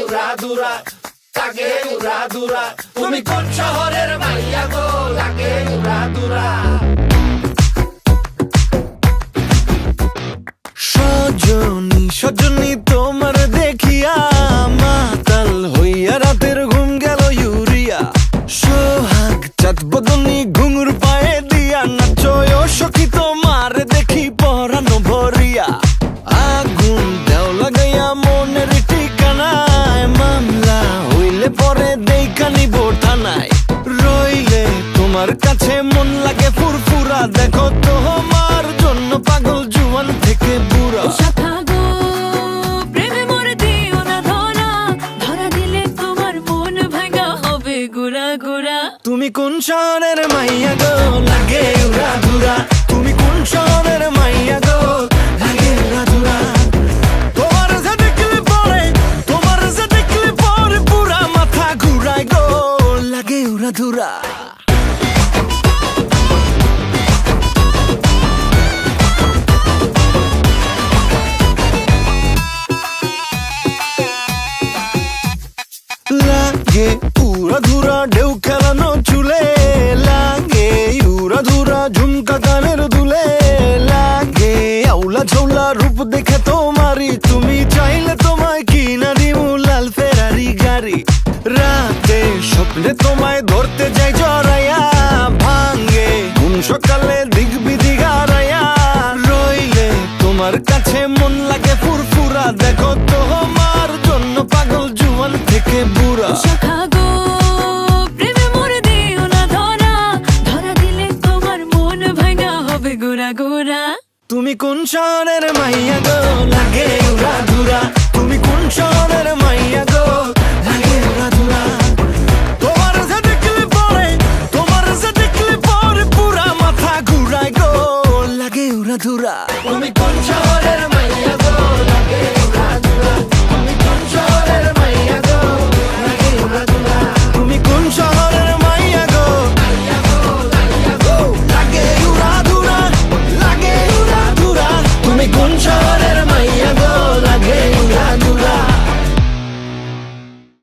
উড়াধুরা, লাগে উড়াধুরা। তুমি কোন শহরের মাইয়া গো, লাগে উড়াধুরা। সজনী সজনী তোমার দেখিয়া মাতাল হইয়া রাতের ঘুম গেল ইউরিয়া। সোহাগ চাঁদ বদনী ঘুঙুর পায়ে দিয়া নাচয় সখী তোমার দেখি পরানো ভরিয়া। আগুন দেও লাগাইয়া মনের ঠিকানায়, মামলা হইলে পরে দেখা নিব থানায়। রইলে তোমার কাছে মন লাগে ফুরফুরা, দেখো তোমার জন্য পাগল জুয়ান থেকে বুড়া। তুমি কোন শহরের মাইয়া গো, লাগে উড়াধুরা। তুমি কোন শহরের মাইয়া গো, লাগে উড়াধুরা। তোমার যে দেখলে পরে, তোমার যে দেখলে পরে পুরা মাথা ঘুরায় গো, লাগে উড়াধুরা। লাগে উড়াধুরা ঢেউ খেলানো চুলে, লাগে উড়াধুরা ঝুমকা কানের দুলে, লাগে আউলা ঝৌলা রূপ দেখে তোমারি, তুমি চাইলে তোমায় কিনা দিমু লাল ফেরারি গাড়ি। রাতে স্বপ্নে তোমায় ধরতে যাই জড়াইয়া, ভাঙ্গে ঘুম সকালে দিক বিদিক হারাইয়া। রইলে তোমার কাছে মন লাগে ফুরফুরা, দেখো তোমার জন্য পাগল জুয়ান থেকে বুড়া। তুমি কোন শহরের মাইয়া গো, লাগে উড়াধুরা। তুমি কোন শহরের মাইয়া গো, লাগে উড়াধুরা। তোমার যে দেখলে পরে, তোমার যে দেখলে পরে পুরা মাথা ঘুরায় গো, লাগে উড়াধুরা।